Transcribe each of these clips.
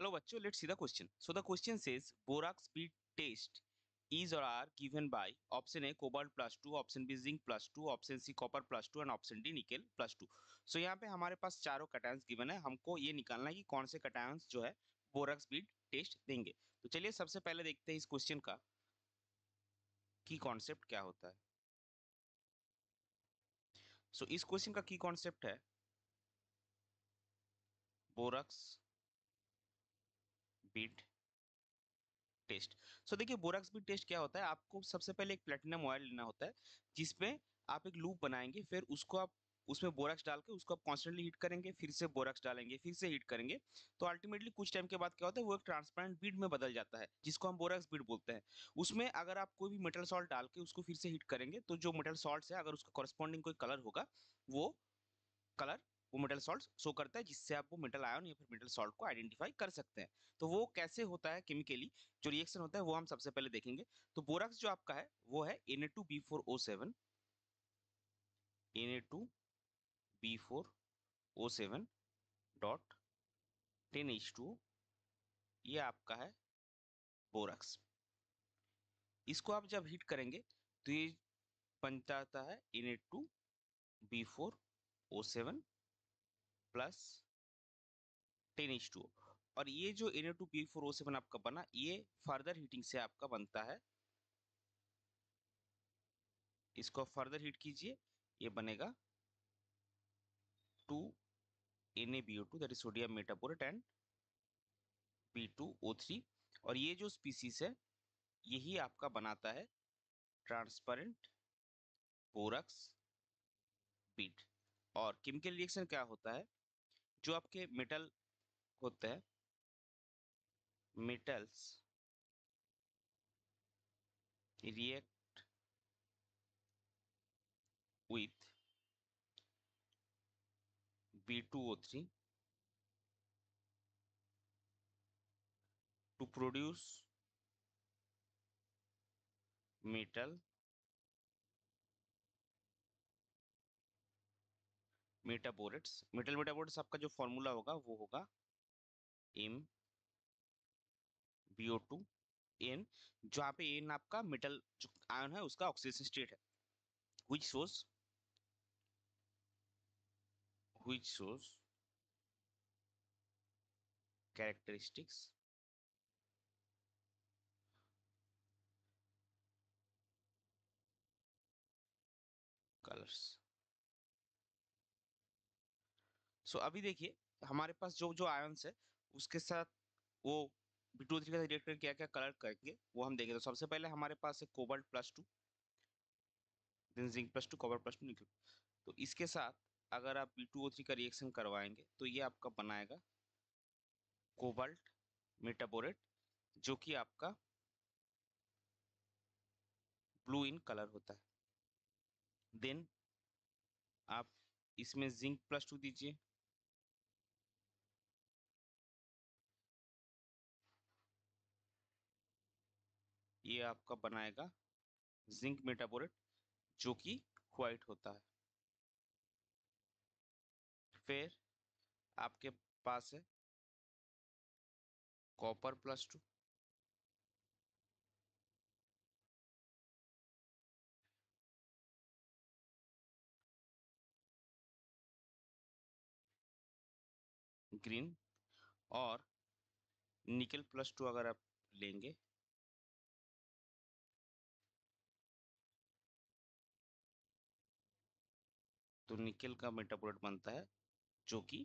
Hello, bachcho. Let's see the question. So the question says borax bead test is or are given by option A cobalt plus 2, option B zinc plus 2, option C copper plus 2 and option D nickel plus 2. So यहाँ पे हमारे पास चारों cations given है, हमको ये निकालना है कि कौन से कटायंस जो है बोराक्स बीड टेस्ट देंगे. तो चलिए सबसे पहले देखते हैं इस क्वेश्चन का की कॉन्सेप्ट क्या होता है. सो इस क्वेश्चन का की कॉन्सेप्ट है बोराक्स बीड टेस्ट. सो देखिए बोराक्स बीड टेस्ट क्या होता है. आपको सबसे पहले एक प्लेटिनम ऑयल लेना होता है जिसमें आप एक लूप बनाएंगे, फिर उसको आप उसमें बोराक्स डाल के उसको आप कॉन्स्टेंटली हीट करेंगे, फिर से बोराक्स डालेंगे, फिर से हीट करेंगे. तो अल्टीमेटली कुछ टाइम के बाद क्या होता है वो एक ट्रांसपेरेंट बीड में बदल जाता है जिसको हम बोराक्स बीड बोलते हैं. उसमें अगर आप कोई भी मेटल सॉल्ट डाल के उसको फिर से हीट करेंगे तो जो मेटल सॉल्ट है अगर उसका कॉरेस्पॉन्डिंग कोई कलर होगा वो कलर वो मेटल सॉल्ट शो करता है जिससे आप वो मेटल आयन या फिर मेटल सॉल्ट को आइडेंटिफाई कर सकते हैं. तो वो कैसे होता है केमिकली, जो रिएक्शन होता है वो हम सबसे पहले देखेंगे. तो बोराक्स जो आपका है वो है Na2B4O7 Na2B4O7 डॉट 10H2O. ये आपका है बोराक्स. इसको आप जब हीट करेंगे तो ये बनता आता है Na2B4O7 प्लस 10H2O. और ये जो Na2B4O7 आपका बना ये फर्दर हीटिंग से आपका बनता है. इसको फर्दर हीट कीजिए, ये बनेगा 2NaBO2 that is sodium metaborate and B2O3. और ये जो स्पीसीज है यही आपका बनाता है ट्रांसपेरेंट बोराक्स बीड. और केमिकल रिएक्शन क्या होता है, जो आपके मेटल होते हैं metals react with B2O3 to produce metal metaborates. Metal metaborates आपका जो फॉर्मूला होगा वो होगा MbO2 N, जहाँ पे N आपका मेटल जो आयन है उसका ऑक्सीडेशन स्टेट है, which shows characteristics colors. सो अभी देखिए हमारे पास जो जो आयन्स है उसके साथ वो B2O3 का रिएक्ट करके क्या क्या कलर करेंगे वो हम देखेंगे. तो सबसे पहले हमारे पास है cobalt plus 2, then zinc plus 2, copper plus 2, nickel. तो इसके साथ अगर आप B2O3 का रिएक्शन करवाएंगे तो ये आपका बनाएगा कोबाल्ट मेटाबोरेट जो कि आपका ब्लू इन कलर होता है. देन आप इसमें जिंक प्लस 2 दीजिए, ये आपका बनाएगा जिंक मेटाबोरेट जो कि व्हाइट होता है. फिर आपके पास है कॉपर प्लस 2, ग्रीन. और निकल प्लस 2 अगर आप लेंगे तो निकल का मेटाबोरेट बनता है जो कि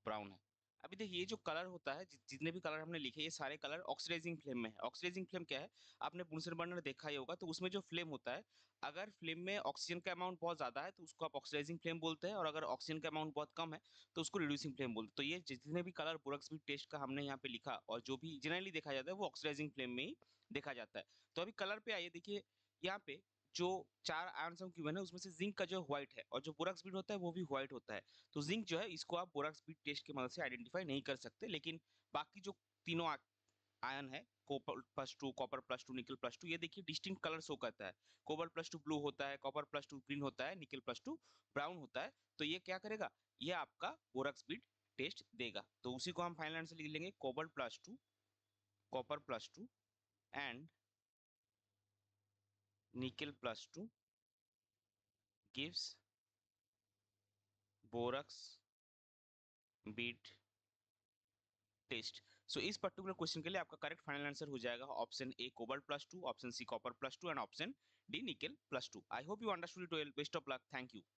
ब्राउन है. अभी देखिए ये जो कलर होता है जितने भी कलर हमने लिखे ये सारे कलर ऑक्सीडाइजिंग फ्लेम में है. ऑक्सीडाइजिंग फ्लेम क्या है, आपने बुनसन बर्नर देखा ही होगा. तो उसमें जो फ्लेम होता है अगर फ्लेम में ऑक्सीजन का अमाउंट बहुत ज्यादा है तो उसको आप ऑक्सीडाइजिंग फ्लेम बोलते हैं, और अगर ऑक्सीजन का अमाउंट बहुत कम है तो उसको रिड्यूसिंग फ्लेम बोलते हैं. तो ये जितने भी कलर बोरक्स बीड टेस्ट का हमने यहाँ पे लिखा और जो भी जनरली देखा जाता है वो ऑक्सीडाइजिंग फ्लेम में ही देखा जाता है. तो अभी कलर पे आइए, देखिए यहाँ पे जो चार आयन्स हम क्यों है उसमें से जिंक का जो व्हाइट है और जो बोरक्स बीड होता है वो भी व्हाइट होता है. तो जिंक जो है इसको आप बोरक्स बीड टेस्ट की मदद से आइडेंटिफाई नहीं कर सकते, लेकिन बाकी जो तीनों आयन है copper plus 2, copper plus 2, nickel plus 2, ये देखिए डिस्टिंक्ट कलर शो करता है. कॉपर प्लस 2 ब्लू होता है, कॉपर प्लस 2 ग्रीन होता है, निकल प्लस 2 ब्राउन होता है. तो ये क्या करेगा, ये आपका बोरक्स बीड टेस्ट देगा। तो उसी को हम फाइनल आंसर लिख लेंगे, copper plus two and nickel gives borax bead test. So इस पर्टिकुलर क्वेश्चन के लिए आपका करेक्ट फाइनल आंसर हो जाएगा option A cobalt, option C copper and option D nickel. I hope you understood it well. Best of luck, thank you.